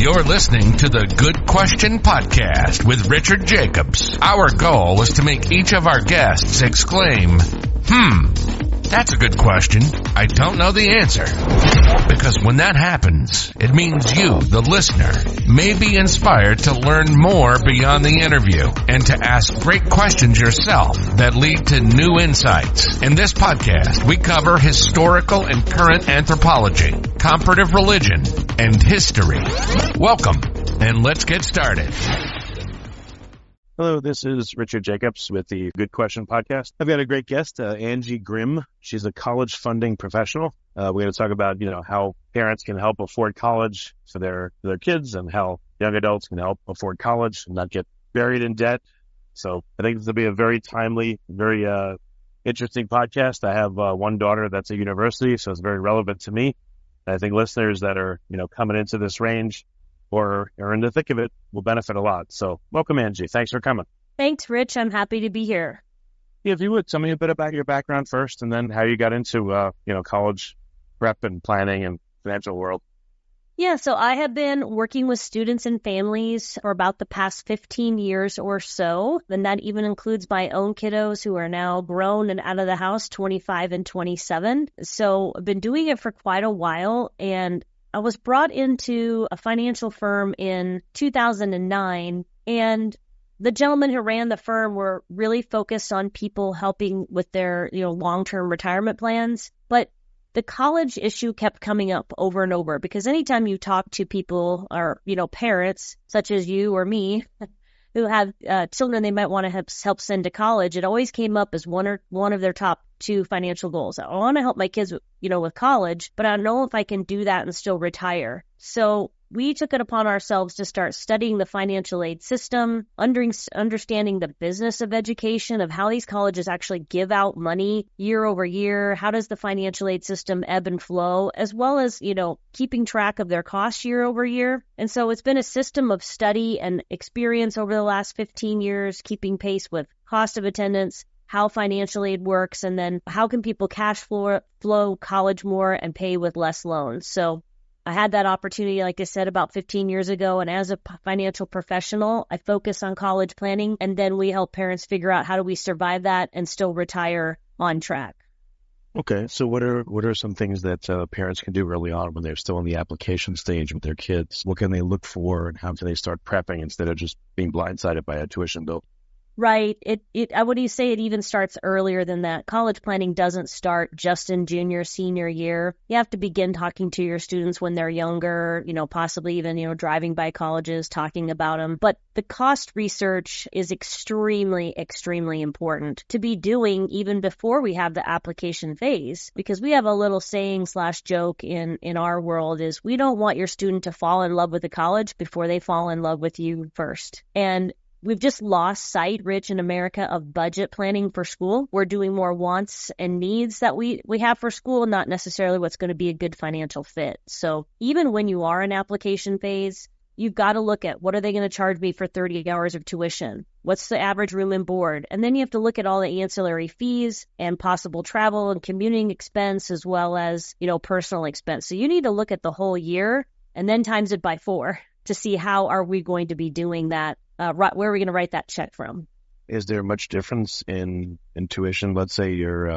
You're listening to the Good Question Podcast with Richard Jacobs. Our goal is to make each of our guests exclaim, that's a good question. I don't know the answer. Because when that happens, it means you, the listener, may be inspired to learn more beyond the interview and to ask great questions yourself that lead to new insights. In this podcast, we cover historical and current anthropology, comparative religion, and history. Welcome, and let's get started. Hello, this is Richard Jacobs with the Good Question Podcast. I've got a great guest, Angie Grimm. She's a college funding professional. We're going to talk about, how parents can help afford college for their kids and how young adults can help afford college and not get buried in debt. So I think this will be a very timely, very interesting podcast. I have one daughter that's at university, so it's very relevant to me. And I think listeners that are, coming into this range or are in the thick of it will benefit a lot. So welcome, Angie. Thanks for coming. Thanks, Rich. I'm happy to be here. Yeah, if you would, tell me a bit about your background first and then how you got into, college prep and planning and financial world. Yeah, so I have been working with students and families for about the past 15 years or so. And that even includes my own kiddos who are now grown and out of the house, 25 and 27. So I've been doing it for quite a while, and I was brought into a financial firm in 2009, and the gentlemen who ran the firm were really focused on people helping with their, long-term retirement plans. But the college issue kept coming up over and over because anytime you talk to people or, parents such as you or me who have children they might want to help send to college, it always came up as one of their top two financial goals. I want to help my kids, with college, but I don't know if I can do that and still retire. So we took it upon ourselves to start studying the financial aid system, understanding the business of education, of how these colleges actually give out money year over year. How does the financial aid system ebb and flow, as well as, keeping track of their costs year over year. And so it's been a system of study and experience over the last 15 years, keeping pace with cost of attendance, how financial aid works, and then how can people cash flow college more and pay with less loans. So I had that opportunity, like I said, about 15 years ago. And as a financial professional, I focus on college planning. And then we help parents figure out how do we survive that and still retire on track. Okay. So what are some things that parents can do early on when they're still in the application stage with their kids? What can they look for and how can they start prepping instead of just being blindsided by a tuition bill? Right. I would say it even starts earlier than that. College planning doesn't start just in junior, senior year. You have to begin talking to your students when they're younger, possibly even, driving by colleges, talking about them. But the cost research is extremely, extremely important to be doing even before we have the application phase, because we have a little saying / joke in our world is we don't want your student to fall in love with the college before they fall in love with you first. And we've just lost sight, Rich, in America, of budget planning for school. We're doing more wants and needs that we have for school, not necessarily what's going to be a good financial fit. So even when you are in application phase, you've got to look at what are they going to charge me for 30 hours of tuition? What's the average room and board? And then you have to look at all the ancillary fees and possible travel and commuting expense as well as, personal expense. So you need to look at the whole year and then times it by 4 to see how are we going to be doing that. Where are we going to write that check from? Is there much difference in tuition? Let's say you're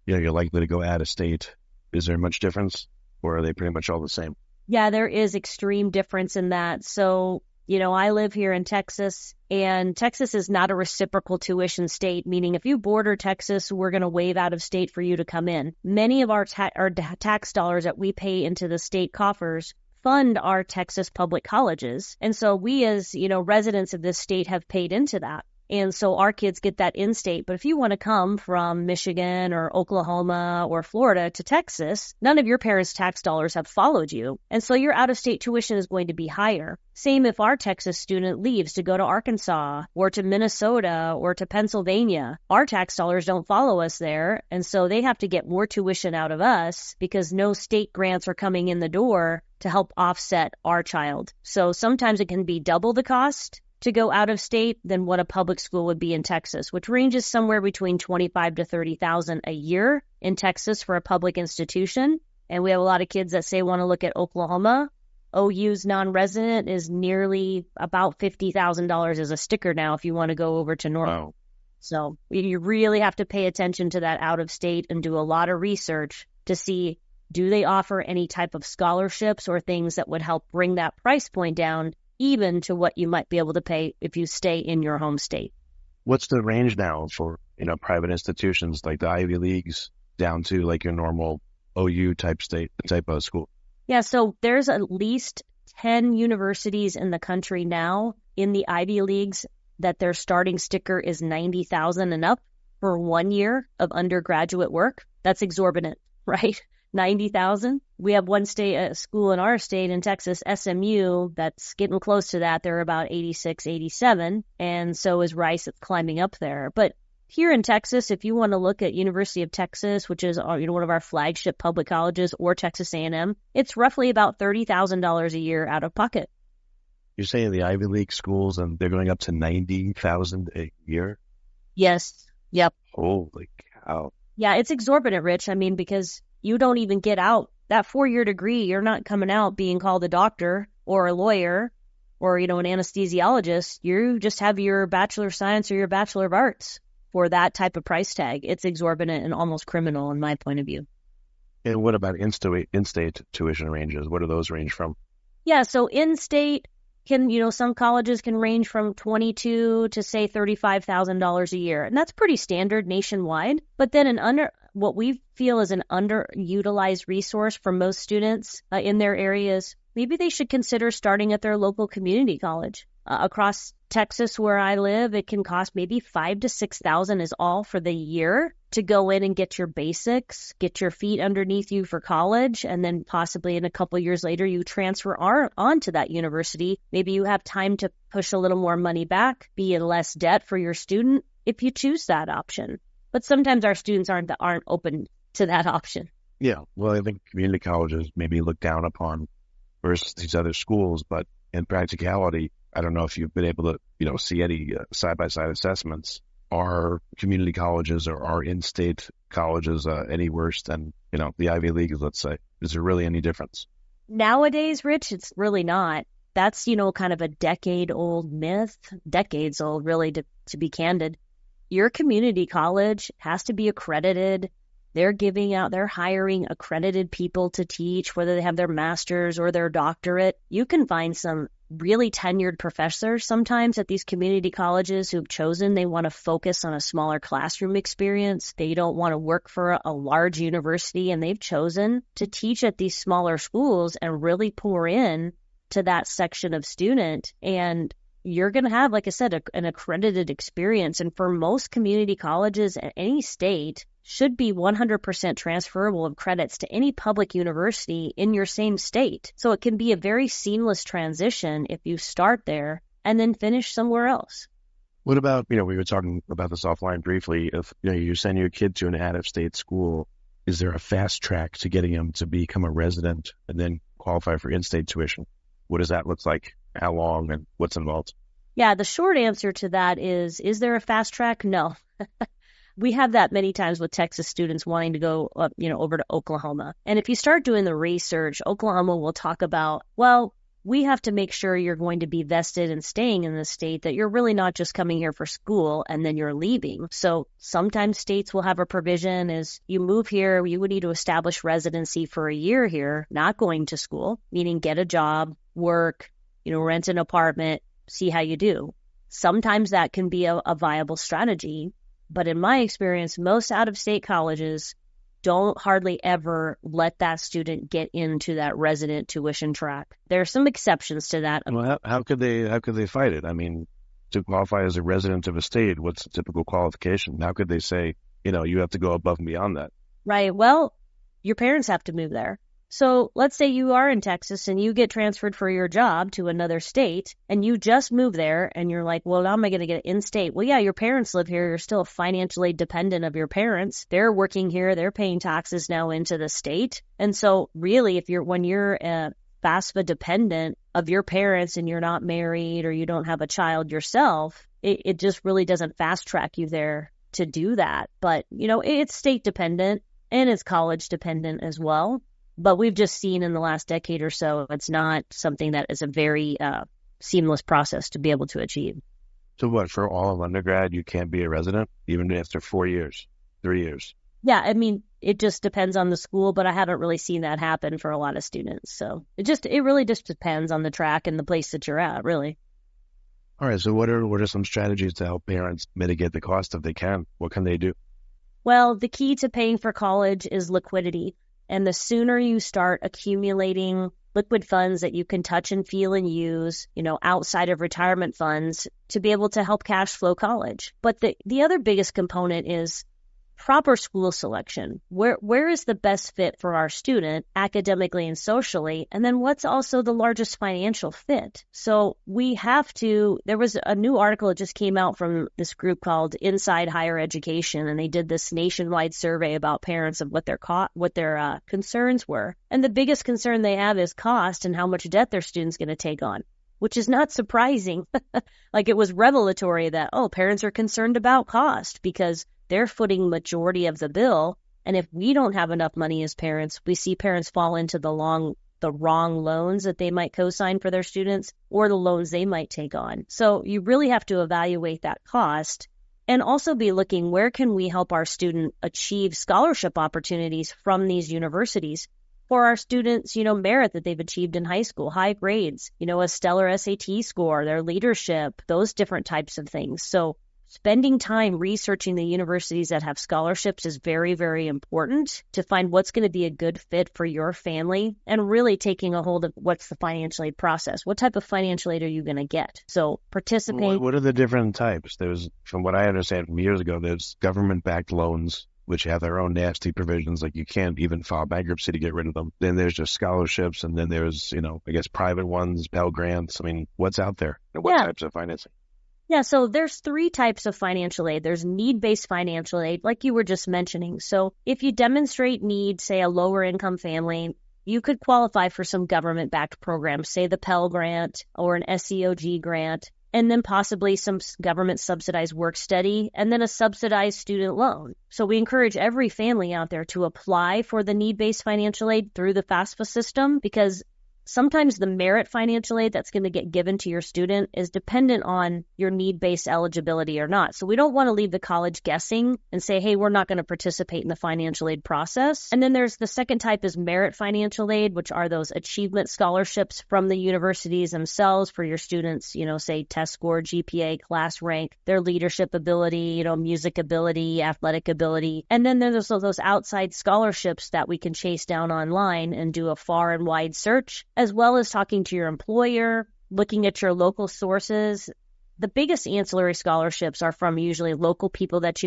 likely to go out of state. Is there much difference, or are they pretty much all the same? Yeah, there is extreme difference in that. So, I live here in Texas, and Texas is not a reciprocal tuition state, meaning if you border Texas, we're going to waive out of state for you to come in. Many of our tax dollars that we pay into the state coffers fund our Texas public colleges. And so we as, residents of this state have paid into that. And so our kids get that in-state. But if you want to come from Michigan or Oklahoma or Florida to Texas, none of your parents' tax dollars have followed you. And so your out-of-state tuition is going to be higher. Same if our Texas student leaves to go to Arkansas or to Minnesota or to Pennsylvania. Our tax dollars don't follow us there. And so they have to get more tuition out of us because no state grants are coming in the door to help offset our child. So sometimes it can be double the cost to go out of state than what a public school would be in Texas, which ranges somewhere between $25,000 to $30,000 a year in Texas for a public institution. And we have a lot of kids that say want to look at Oklahoma OU's non-resident is nearly about $50,000 as a sticker now if you want to go over to North. Wow. So you really have to pay attention to that out of state and do a lot of research to see, do they offer any type of scholarships or things that would help bring that price point down even to what you might be able to pay if you stay in your home state. What's the range now for, private institutions like the Ivy Leagues down to like your normal OU type of school? Yeah, so there's at least 10 universities in the country now in the Ivy Leagues that their starting sticker is $90,000 and up for 1 year of undergraduate work. That's exorbitant, right? $90,000. We have one school in our state in Texas, SMU, that's getting close to that. They're about 86, 87, and so is Rice. It's climbing up there. But here in Texas, if you want to look at University of Texas, which is one of our flagship public colleges, or Texas A&M, it's roughly about $30,000 a year out of pocket. You're saying the Ivy League schools, and they're going up to $90,000 a year? Yes. Yep. Holy cow. Yeah, it's exorbitant, Rich. I mean, because you don't even get out that 4-year degree. You're not coming out being called a doctor or a lawyer or, an anesthesiologist. You just have your Bachelor of Science or your Bachelor of Arts for that type of price tag. It's exorbitant and almost criminal in my point of view. And what about in-state tuition ranges? What do those range from? Yeah, so in-state can, some colleges can range from $22,000 to say $35,000 a year. And that's pretty standard nationwide. But then what we feel is an underutilized resource for most students in their areas, maybe they should consider starting at their local community college. Across Texas, where I live, it can cost maybe $5,000 to $6,000 is all for the year to go in and get your basics, get your feet underneath you for college, and then possibly in a couple of years later, you transfer on to that university. Maybe you have time to push a little more money back, be in less debt for your student if you choose that option. But sometimes our students aren't open to that option. Yeah, well, I think community colleges maybe look down upon versus these other schools, but in practicality, I don't know if you've been able to, see any side-by-side assessments. Are community colleges or are in-state colleges any worse than, the Ivy Leagues, let's say? Is there really any difference? Nowadays, Rich, it's really not. That's, kind of a decades-old really, to be candid. Your community college has to be accredited. They're hiring accredited people to teach, whether they have their master's or their doctorate. You can find some really tenured professors sometimes at these community colleges who've chosen they want to focus on a smaller classroom experience. They don't want to work for a large university, and they've chosen to teach at these smaller schools and really pour in to that section of student. And you're going to have, like I said, an accredited experience. And for most community colleges at any state, should be 100% transferable of credits to any public university in your same state. So it can be a very seamless transition if you start there and then finish somewhere else. What about, we were talking about this offline briefly. If, you send your kid to an out-of-state school, is there a fast track to getting them to become a resident and then qualify for in-state tuition? What does that look like? How long and what's involved? Yeah, the short answer to that is there a fast track? No. We have that many times with Texas students wanting to go up, over to Oklahoma. And if you start doing the research, Oklahoma will talk about, well, we have to make sure you're going to be vested in staying in the state, that you're really not just coming here for school and then you're leaving. So sometimes states will have a provision is you move here, you would need to establish residency for a year here, not going to school, meaning get a job, work, rent an apartment, see how you do. Sometimes that can be a viable strategy. But in my experience, most out-of-state colleges don't hardly ever let that student get into that resident tuition track. There are some exceptions to that. Well, how could they fight it? I mean, to qualify as a resident of a state, what's the typical qualification? How could they say, you have to go above and beyond that? Right. Well, your parents have to move there. So let's say you are in Texas and you get transferred for your job to another state and you just move there and you're like, well, how am I going to get in-state? Well, yeah, your parents live here. You're still financially dependent of your parents. They're working here. They're paying taxes now into the state. And so really, when you're FAFSA dependent of your parents and you're not married or you don't have a child yourself, it just really doesn't fast track you there to do that. But, it's state dependent and it's college dependent as well. But we've just seen in the last decade or so, it's not something that is a very seamless process to be able to achieve. So what, for all of undergrad, you can't be a resident even after 4 years, 3 years? Yeah, I mean, it just depends on the school, but I haven't really seen that happen for a lot of students. So it really just depends on the track and the place that you're at, really. All right. So what are some strategies to help parents mitigate the cost if they can? What can they do? Well, the key to paying for college is liquidity. And the sooner you start accumulating liquid funds that you can touch and feel and use, outside of retirement funds to be able to help cash flow college. But the other biggest component is proper school selection. Where is the best fit for our student academically and socially? And then what's also the largest financial fit? So there was a new article that just came out from this group called Inside Higher Education, and they did this nationwide survey about parents of what their concerns were. And the biggest concern they have is cost and how much debt their student's going to take on, which is not surprising. Like, it was revelatory that, parents are concerned about cost because they're footing majority of the bill. And if we don't have enough money as parents, we see parents fall into the wrong loans that they might co-sign for their students or the loans they might take on. So you really have to evaluate that cost and also be looking, where can we help our student achieve scholarship opportunities from these universities for our students, merit that they've achieved in high school, high grades, a stellar SAT score, their leadership, those different types of things. So spending time researching the universities that have scholarships is very, very important to find what's going to be a good fit for your family and really taking a hold of what's the financial aid process. What type of financial aid are you going to get? So participate. What are the different types? From what I understand from years ago, there's government-backed loans, which have their own nasty provisions, like you can't even file bankruptcy to get rid of them. Then there's just scholarships, and then there's, I guess private ones, Pell Grants. I mean, what's out there? And what types of financing? Yeah, so there's 3 types of financial aid. There's need-based financial aid, like you were just mentioning. So if you demonstrate need, say a lower income family, you could qualify for some government-backed programs, say the Pell Grant or an SEOG grant, and then possibly some government subsidized work study, and then a subsidized student loan. So we encourage every family out there to apply for the need-based financial aid through the FAFSA system, because sometimes the merit financial aid that's going to get given to your student is dependent on your need-based eligibility or not. So we don't want to leave the college guessing and say, hey, we're not going to participate in the financial aid process. And then there's the second type is merit financial aid, which are those achievement scholarships from the universities themselves for your students, say test score, GPA, class rank, their leadership ability, music ability, athletic ability. And then there's those outside scholarships that we can chase down online and do a far and wide search, as well as talking to your employer, looking at your local sources. The biggest ancillary scholarships are from usually local people that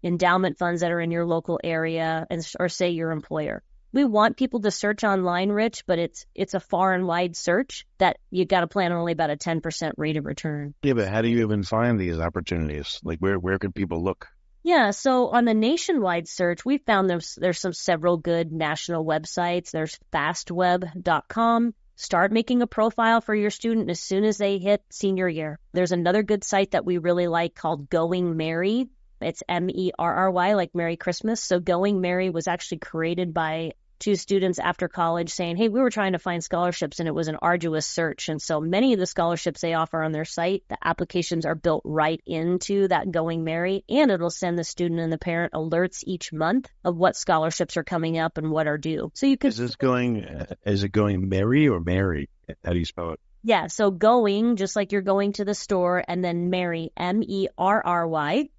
endowment funds that are in your local area, or say your employer. We want people to search online, Rich, but it's a far and wide search that you got to plan on only about a 10% rate of return. Yeah, but how do you even find these opportunities? Like, where could people look? Yeah, so on the nationwide search, we found there's several good national websites. There's fastweb.com. Start making a profile for your student as soon as they hit senior year. There's another good site that we really like called Going Merry. It's MERRY, like Merry Christmas. So Going Merry was actually created by 2 students after college saying, hey, we were trying to find scholarships and it was an arduous search. And so many of the scholarships they offer on their site, the applications are built right into that Going Merry, and it'll send the student and the parent alerts each month of what scholarships are coming up and what are due. So you could. Is it Going Merry or Mary? How do you spell it? Yeah. So Going, just like you're going to the store, and then Merry, MERRY.com.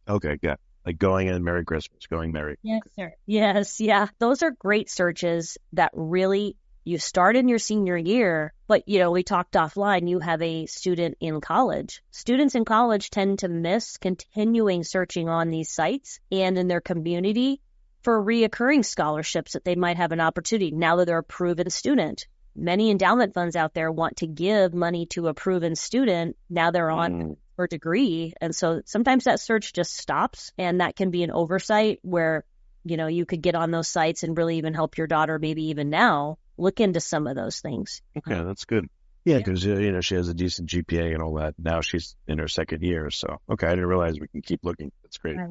Okay. Got it. Like Going and Merry Christmas, Going Merry. Yes, sir. Yes, yeah. Those are great searches that really, you start in your senior year, but, we talked offline, you have a student in college. Students in college tend to miss continuing searching on these sites and in their community for reoccurring scholarships that they might have an opportunity now that they're a proven student. Many endowment funds out there want to give money to a proven student. Now they're on for degree. And so sometimes that search just stops, and that can be an oversight where, you could get on those sites and really even help your daughter, maybe even now, look into some of those things. Okay, that's good. Yeah, because, she has a decent GPA and all that. Now she's in her second year. So, okay, I didn't realize we can keep looking. That's great. Right.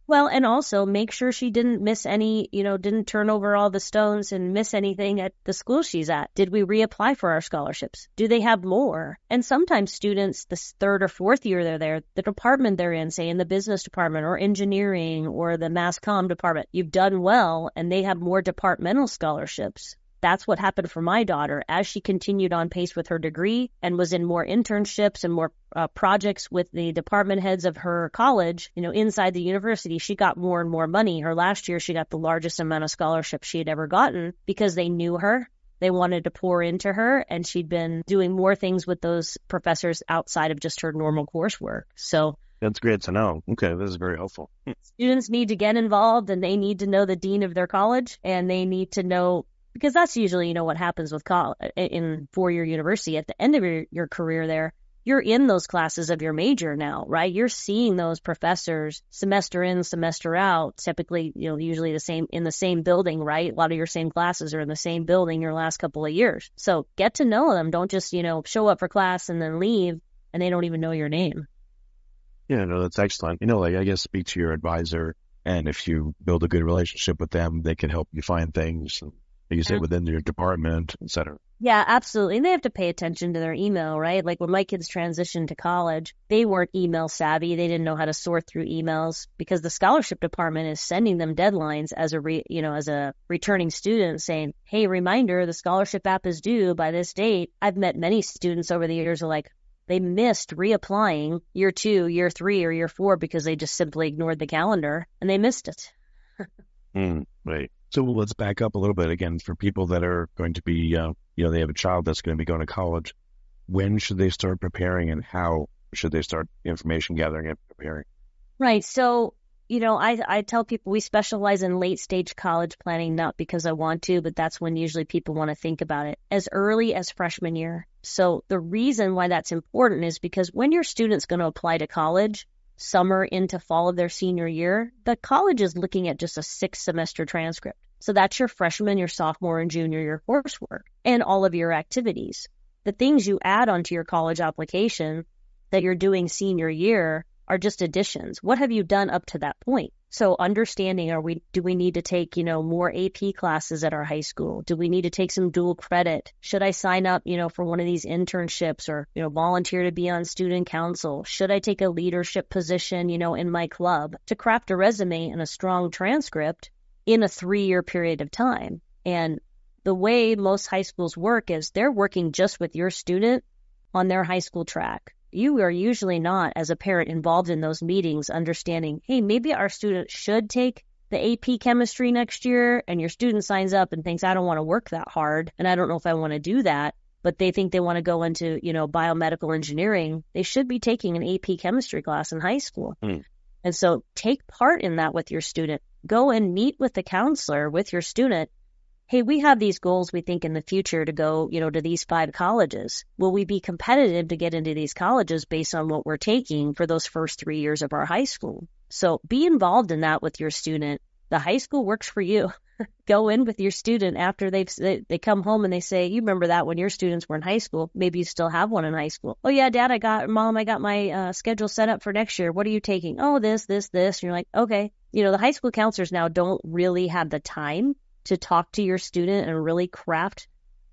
Well, and also make sure she didn't miss any, didn't turn over all the stones and miss anything at the school she's at. Did we reapply for our scholarships? Do they have more? And sometimes students, the third or fourth year they're there, the department they're in, say in the business department or engineering or the mass comm department, you've done well and they have more departmental scholarships. That's what happened for my daughter as she continued on pace with her degree and was in more internships and more projects with the department heads of her college, inside the university. She got more and more money. Her last year, she got the largest amount of scholarships she had ever gotten because they knew her. They wanted to pour into her, and she'd been doing more things with those professors outside of just her normal coursework. So that's great to know. Okay, this is very helpful. Students need to get involved, and they need to know the dean of their college, and they need to know, because that's usually, what happens with college in four-year university. At the end of your career there, you're in those classes of your major now, right? You're seeing those professors semester in, semester out, typically, usually in the same building, right? A lot of your same classes are in the same building your last couple of years. So get to know them. Don't just, show up for class and then leave and they don't even know your name. Yeah, no, that's excellent. I guess speak to your advisor, and if you build a good relationship with them, they can help you find things, like you said, within your department, et cetera. Yeah, absolutely. And they have to pay attention to their email, right? Like when my kids transitioned to college, they weren't email savvy. They didn't know how to sort through emails because the scholarship department is sending them deadlines as a returning student saying, hey, reminder, the scholarship app is due by this date. I've met many students over the years who are like, they missed reapplying year 2, year 3, or year 4 because they just simply ignored the calendar and they missed it. Right. So let's back up a little bit again for people that are going to be, they have a child that's going to be going to college. When should they start preparing, and how should they start information gathering and preparing? Right. So, I tell people we specialize in late stage college planning, not because I want to, but that's when usually people want to think about it as early as freshman year. So the reason why that's important is because when your student's going to apply to college, summer into fall of their senior year, the college is looking at just a 6-semester transcript. So that's your freshman, your sophomore, and junior year coursework and all of your activities. The things you add onto your college application that you're doing senior year are just additions. What have you done up to that point? So understanding, do we need to take, more AP classes at our high school? Do we need to take some dual credit? Should I sign up, for one of these internships or, volunteer to be on student council? Should I take a leadership position, in my club? To craft a resume and a strong transcript in a 3-year period of time. And the way most high schools work is they're working just with your student on their high school track. You are usually not, as a parent, involved in those meetings, understanding, hey, maybe our student should take the AP chemistry next year, and your student signs up and thinks, I don't want to work that hard, and I don't know if I want to do that, but they think they want to go into, biomedical engineering. They should be taking an AP chemistry class in high school. And so take part in that with your student. Go and meet with the counselor with your student. Hey, we have these goals we think in the future to go, to these 5 colleges. Will we be competitive to get into these colleges based on what we're taking for those first 3 years of our high school? So be involved in that with your student. The high school works for you. Go in with your student after they come home and they say, you remember that when your students were in high school? Maybe you still have one in high school. Oh yeah, Dad, I got my schedule set up for next year. What are you taking? Oh, this. And you're like, okay. The high school counselors now don't really have the time to talk to your student and really craft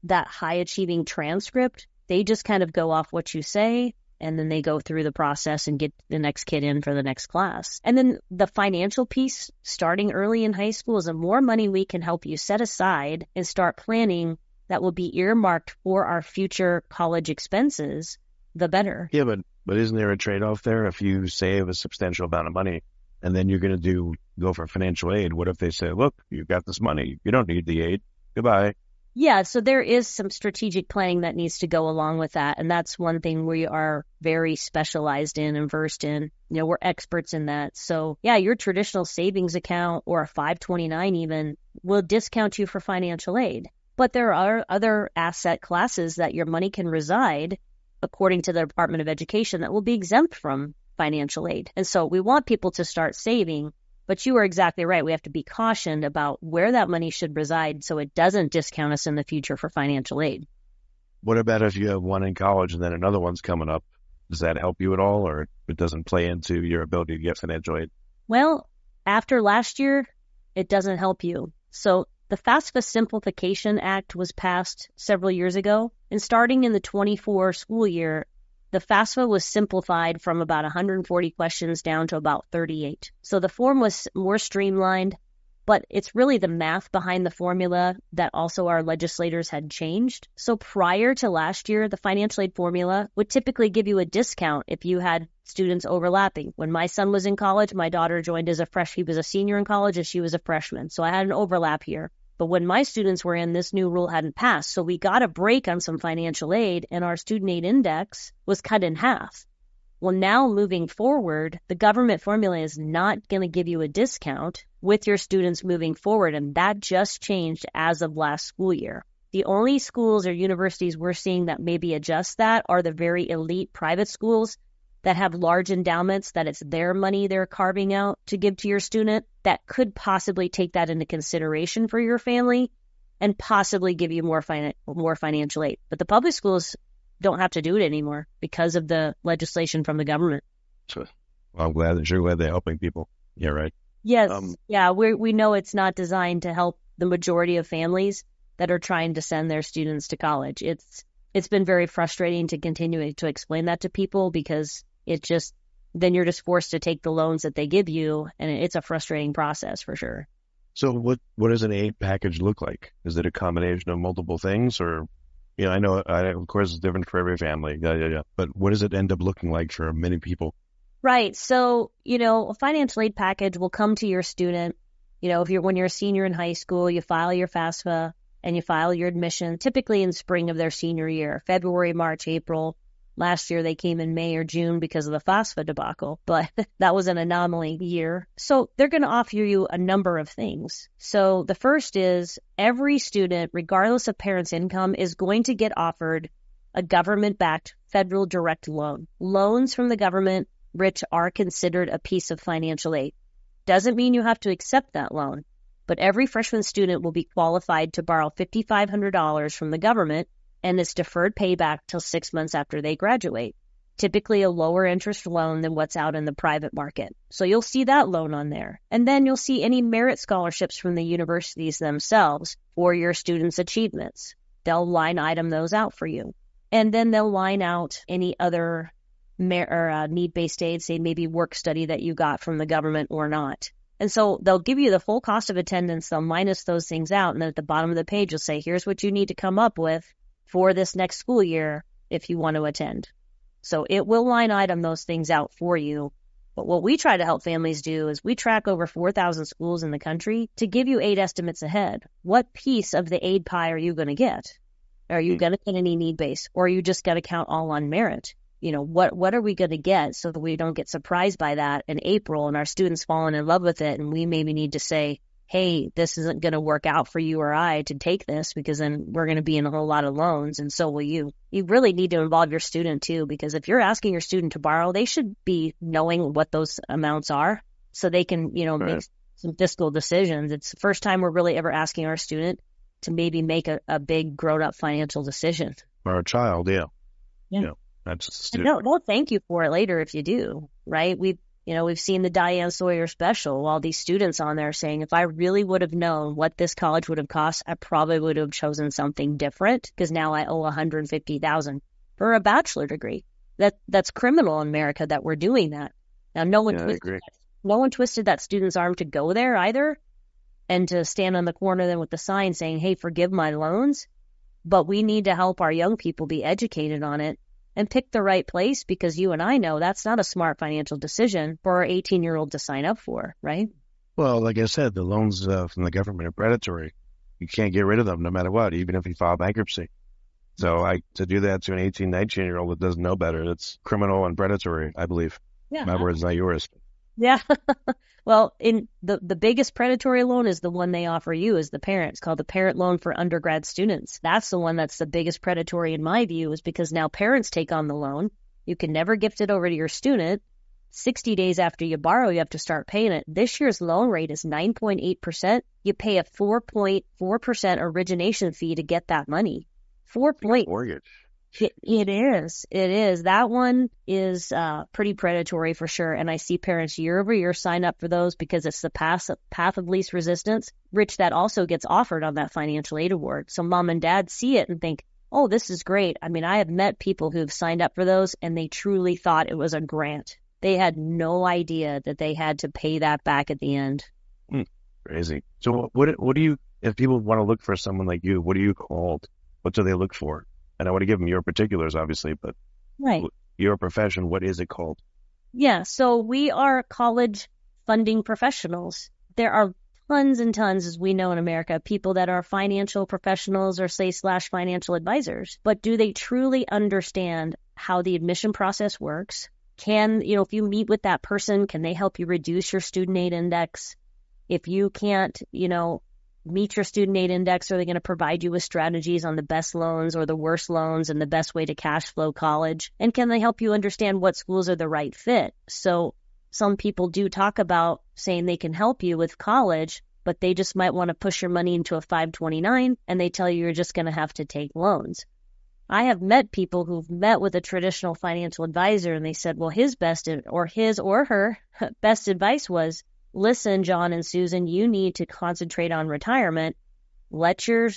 that high achieving transcript. They just kind of go off what you say, and then they go through the process and get the next kid in for the next class. And then the financial piece, starting early in high school, is the more money we can help you set aside and start planning that will be earmarked for our future college expenses, the better. Yeah, but isn't there a trade-off there? If you save a substantial amount of money and then you're going to go for financial aid, what if they say, look, you've got this money, you don't need the aid, goodbye? Yeah, so there is some strategic planning that needs to go along with that. And that's one thing we are very specialized in and versed in. We're experts in that. So yeah, your traditional savings account or a 529 even will discount you for financial aid. But there are other asset classes that your money can reside, according to the Department of Education, that will be exempt from financial aid. And so we want people to start saving. But you are exactly right. We have to be cautioned about where that money should reside so it doesn't discount us in the future for financial aid. What about if you have one in college and then another one's coming up? Does that help you at all, or it doesn't play into your ability to get financial aid? Well, After last year, it doesn't help you. So the FAFSA Simplification Act was passed several years ago, and starting in the 24 school year, the FAFSA was simplified from about 140 questions down to about 38. So the form was more streamlined, but it's really the math behind the formula that also our legislators had changed. So prior to last year, the financial aid formula would typically give you a discount if you had students overlapping. When my son was in college, my daughter joined as a freshman. He was a senior in college and she was a freshman. So I had an overlap here. But when my students were in, this new rule hadn't passed. So we got a break on some financial aid, and our student aid index was cut in half. Well, now moving forward, the government formula is not going to give you a discount with your students moving forward, and that just changed as of last school year. The only schools or universities we're seeing that maybe adjust that are the very elite private schools that have large endowments, that it's their money they're carving out to give to your student, that could possibly take that into consideration for your family and possibly give you more financial aid. But the public schools don't have to do it anymore because of the legislation from the government. Well, I'm glad they're helping people. Yeah, right. Yes. We know it's not designed to help the majority of families that are trying to send their students to college. It's been very frustrating to continue to explain that to people, because then you're just forced to take the loans that they give you, and it's a frustrating process for sure. So what does an aid package look like? Is it a combination of multiple things, or, I know, of course, it's different for every family. Yeah. But what does it end up looking like for many people? Right. So, a financial aid package will come to your student. When you're a senior in high school, you file your FAFSA and you file your admission, typically in spring of their senior year, February, March, April. Last year, they came in May or June because of the FAFSA debacle, but that was an anomaly year. So they're going to offer you a number of things. So the first is every student, regardless of parents' income, is going to get offered a government-backed federal direct loan. Loans from the government, Rich, are considered a piece of financial aid. Doesn't mean you have to accept that loan, but every freshman student will be qualified to borrow $5,500 from the government, and it's deferred payback till 6 months after they graduate. Typically a lower interest loan than what's out in the private market. So you'll see that loan on there. And then you'll see any merit scholarships from the universities themselves for your students' achievements. They'll line item those out for you. And then they'll line out any other need-based aid, say maybe work study that you got from the government or not. And so they'll give you the full cost of attendance. They'll minus those things out. And then at the bottom of the page, you'll say, here's what you need to come up with for this next school year if you want to attend. So it will line item those things out for you. But what we try to help families do is we track over 4,000 schools in the country to give you aid estimates ahead. What piece of the aid pie are you going to get? Are you going to get any need-based, or are you just going to count all on merit? What are we going to get so that we don't get surprised by that in April and our students falling in love with it, and we maybe need to say, hey, this isn't going to work out for you or I to take this, because then we're going to be in a whole lot of loans, and so will you. You really need to involve your student too, because if you're asking your student to borrow, they should be knowing what those amounts are so they can, Right. make some fiscal decisions. It's the first time we're really ever asking our student to maybe make a big grown-up financial decision. Or a child, yeah. Yeah. Not just a And student. they'll thank you for it later if you do, right? We've seen the Diane Sawyer special, all these students on there saying, if I really would have known what this college would have cost, I probably would have chosen something different, because now I owe $150,000 for a bachelor degree. That's criminal in America that we're doing that. Now, no one twisted that student's arm to go there either, and to stand on the corner then with the sign saying, hey, forgive my loans. But we need to help our young people be educated on it and pick the right place, because you and I know that's not a smart financial decision for our 18-year-old to sign up for, right? Well, like I said, the loans from the government are predatory. You can't get rid of them no matter what, even if you file bankruptcy. So to do that to an 18, 19-year-old that doesn't know better, it's criminal and predatory, I believe. Yeah. My words, not yours. Yeah. Well, in the biggest predatory loan is the one they offer you as the parent. It's called the parent loan for undergrad students. That's the one that's the biggest predatory in my view, is because now parents take on the loan. You can never gift it over to your student. 60 days after you borrow, you have to start paying it. This year's loan rate is 9.8%. You pay a 4.4% origination fee to get that money. 4 point. Mortgage. It is. It is. That one is pretty predatory for sure. And I see parents year over year sign up for those because it's the path of least resistance. Rich, that also gets offered on that financial aid award. So mom and dad see it and think, oh, this is great. I mean, I have met people who've signed up for those and they truly thought it was a grant. They had no idea that they had to pay that back at the end. Crazy. So what do you, if people want to look for someone like you, what are you called? What do they look for? And I want to give them your particulars, obviously, but right. Your profession, what is it called? Yeah, so we are college funding professionals. There are tons and tons, as we know in America, people that are financial professionals or /financial advisors. But do they truly understand how the admission process works? If you meet with that person, can they help you reduce your student aid index? If you can't, meet your student aid index, are they going to provide you with strategies on the best loans or the worst loans and the best way to cash flow college? And can they help you understand what schools are the right fit? So some people do talk about saying they can help you with college, but they just might want to push your money into a 529 and they tell you you're just going to have to take loans. I have met people who've met with a traditional financial advisor and they said, well, his or her best advice was, listen, John and Susan, you need to concentrate on retirement. Let your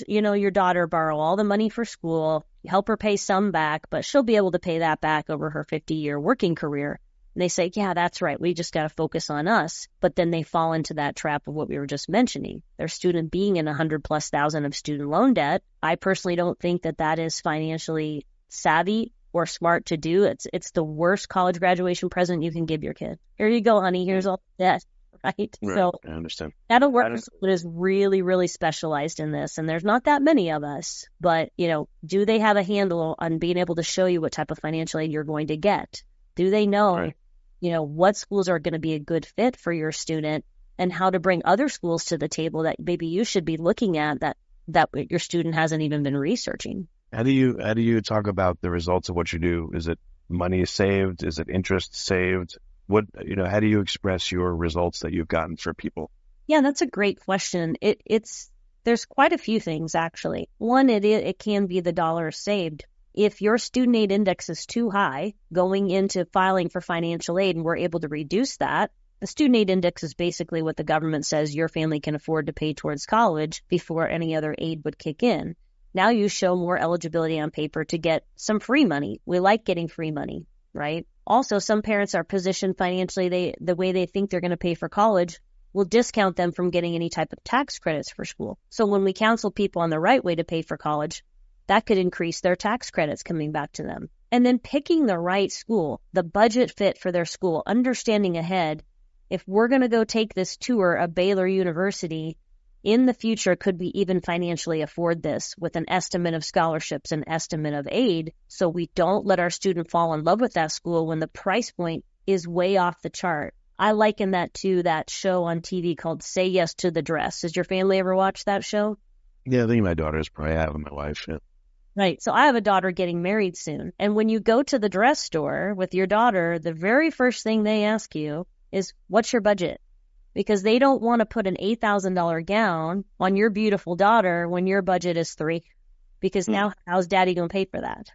daughter borrow all the money for school, help her pay some back, but she'll be able to pay that back over her 50-year working career. And they say, yeah, that's right. We just got to focus on us. But then they fall into that trap of what we were just mentioning. Their student being in 100,000+ of student loan debt. I personally don't think that is financially savvy or smart to do. It's the worst college graduation present you can give your kid. Here you go, honey. Here's all the debt. Right. So I understand. That'll work for someone who's really, really specialized in this. And there's not that many of us. But, do they have a handle on being able to show you what type of financial aid you're going to get? Do they know, what schools are going to be a good fit for your student and how to bring other schools to the table that maybe you should be looking at that your student hasn't even been researching? How do you talk about the results of what you do? Is it money saved? Is it interest saved? How do you express your results that you've gotten for people? Yeah, that's a great question. There's quite a few things, actually. One, it can be the dollars saved. If your student aid index is too high going into filing for financial aid and we're able to reduce that, the student aid index is basically what the government says your family can afford to pay towards college before any other aid would kick in. Now you show more eligibility on paper to get some free money. We like getting free money, right? Also, some parents are positioned financially, the way they think they're going to pay for college will discount them from getting any type of tax credits for school. So when we counsel people on the right way to pay for college, that could increase their tax credits coming back to them. And then picking the right school, the budget fit for their school, understanding ahead, if we're going to go take this tour of Baylor University, in the future, could we even financially afford this with an estimate of scholarships, an estimate of aid, so we don't let our student fall in love with that school when the price point is way off the chart? I liken that to that show on TV called Say Yes to the Dress. Does your family ever watch that show? Yeah, I think my daughters probably have, and my wife. Yeah. Right. So I have a daughter getting married soon. And when you go to the dress store with your daughter, the very first thing they ask you is, what's your budget? Because they don't want to put an $8,000 gown on your beautiful daughter when your budget is $3,000. Because now how's daddy going to pay for that?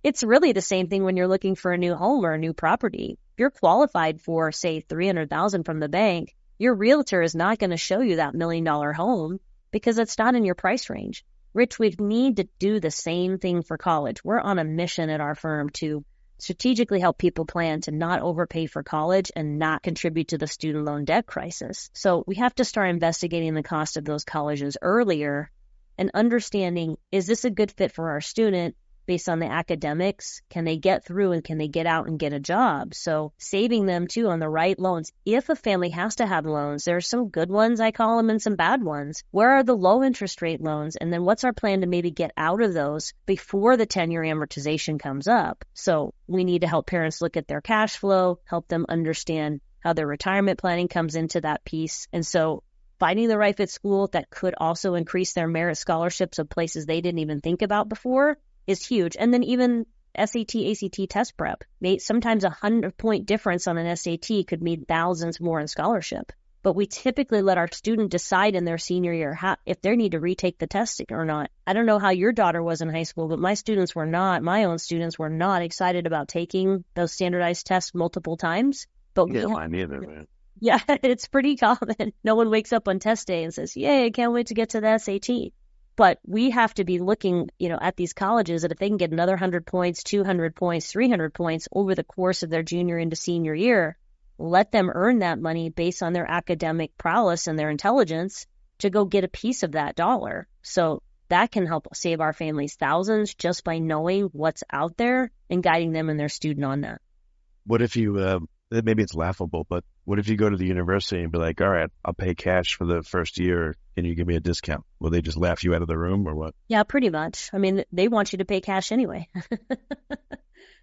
It's really the same thing when you're looking for a new home or a new property. If you're qualified for, say, $300,000 from the bank, your realtor is not going to show you that $1 million home because it's not in your price range. Rich, we need to do the same thing for college. We're on a mission at our firm to strategically help people plan to not overpay for college and not contribute to the student loan debt crisis. So we have to start investigating the cost of those colleges earlier and understanding, is this a good fit for our student based on the academics? Can they get through and can they get out and get a job? So saving them too on the right loans. If a family has to have loans, there are some good ones, I call them, and some bad ones. Where are the low interest rate loans? And then what's our plan to maybe get out of those before the 10-year amortization comes up? So we need to help parents look at their cash flow, help them understand how their retirement planning comes into that piece. And so finding the right fit school that could also increase their merit scholarships of places they didn't even think about before is huge. And then even SAT, ACT test prep. Sometimes 100-point difference on an SAT could mean thousands more in scholarship. but we typically let our student decide in their senior year if they need to retake the test or not. I don't know how your daughter was in high school, but my own students were not excited about taking those standardized tests multiple times. But yeah, mine either, man. Yeah, it's pretty common. No one wakes up on test day and says, yay, I can't wait to get to the SAT. But we have to be looking, at these colleges that if they can get another 100 points, 200 points, 300 points over the course of their junior into senior year, let them earn that money based on their academic prowess and their intelligence to go get a piece of that dollar. So that can help save our families thousands just by knowing what's out there and guiding them and their student on that. What if you, maybe it's laughable, but what if you go to the university and be like, all right, I'll pay cash for the first year. Can you give me a discount? Will they just laugh you out of the room or what? Yeah, pretty much. I mean, they want you to pay cash anyway.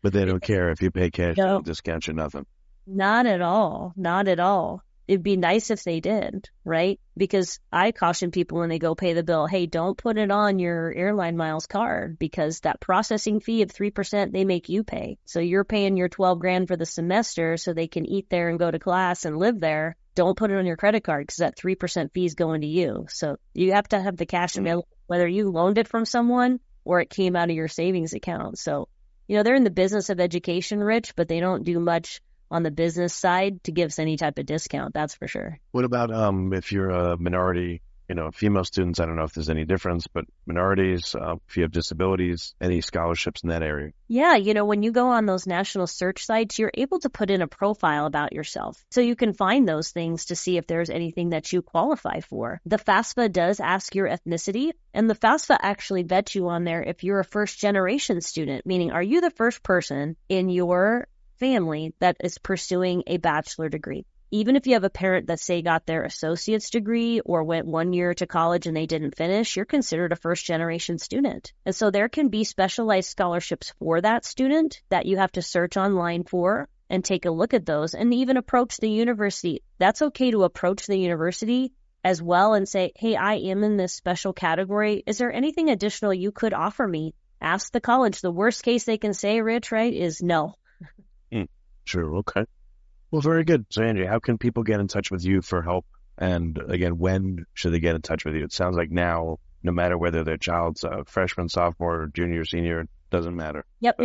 But they don't care if you pay cash, No. discount you nothing. Not at all. Not at all. It'd be nice if they did, right? Because I caution people when they go pay the bill, hey, don't put it on your airline miles card because that processing fee of 3% they make you pay. So you're paying your $12,000 for the semester so they can eat there and go to class and live there. Don't put it on your credit card because that 3% fee is going to you. So you have to have the cash available, whether you loaned it from someone or it came out of your savings account. So, they're in the business of education, Rich, but they don't do much on the business side to give us any type of discount. That's for sure. What about if you're a minority, female students? I don't know if there's any difference, but minorities, if you have disabilities, any scholarships in that area? Yeah, when you go on those national search sites, you're able to put in a profile about yourself. So you can find those things to see if there's anything that you qualify for. The FAFSA does ask your ethnicity, and the FAFSA actually vets you on there if you're a first-generation student, meaning are you the first person in your family that is pursuing a bachelor degree? Even if you have a parent that, say, got their associate's degree or went 1 year to college and they didn't finish, you're considered a first-generation student. And so there can be specialized scholarships for that student that you have to search online for and take a look at those and even approach the university. That's okay to approach the university as well and say, hey, I am in this special category. Is there anything additional you could offer me? Ask the college. The worst case they can say, Rich, right, is no. Sure. Okay. Well, very good. So, Angie, how can people get in touch with you for help? And again, when should they get in touch with you? It sounds like now, no matter whether their child's a freshman, sophomore, junior, senior, it doesn't matter. Yep.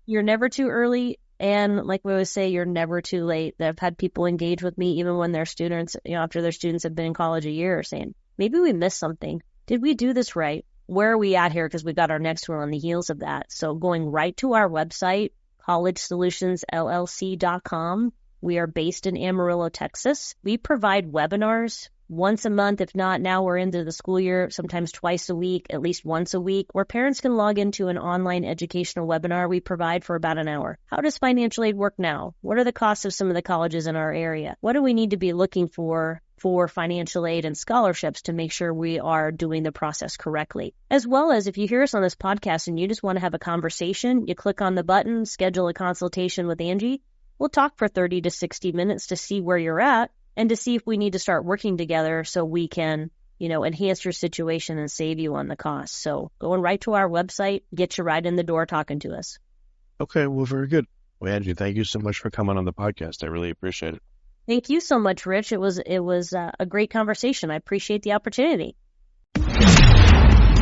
You're never too early. And like we always say, you're never too late. I've had people engage with me even when their students, after their students have been in college a year, saying, maybe we missed something. Did we do this right? Where are we at here? Because we got our next one on the heels of that. So going right to our website, collegesolutionsllc.com. We are based in Amarillo, Texas. We provide webinars once a month. If not, now we're into the school year, sometimes twice a week, at least once a week, where parents can log into an online educational webinar we provide for about an hour. How does financial aid work now? What are the costs of some of the colleges in our area? What do we need to be looking for financial aid and scholarships to make sure we are doing the process correctly? As well as if you hear us on this podcast and you just want to have a conversation, you click on the button, schedule a consultation with Angie. We'll talk for 30 to 60 minutes to see where you're at and to see if we need to start working together so we can, enhance your situation and save you on the cost. So going right to our website, get you right in the door talking to us. Okay. Well, very good. Well, Angie, thank you so much for coming on the podcast. I really appreciate it. Thank you so much, Rich. It was a great conversation. I appreciate the opportunity.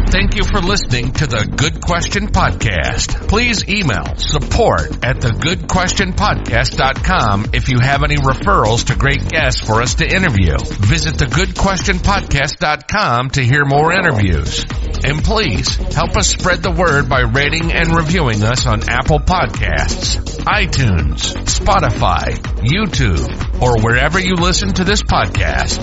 Thank you for listening to the Good Question Podcast. Please email support@thegoodquestionpodcast.com if you have any referrals to great guests for us to interview. Visit thegoodquestionpodcast.com to hear more interviews. And please help us spread the word by rating and reviewing us on Apple Podcasts, iTunes, Spotify, YouTube, or wherever you listen to this podcast.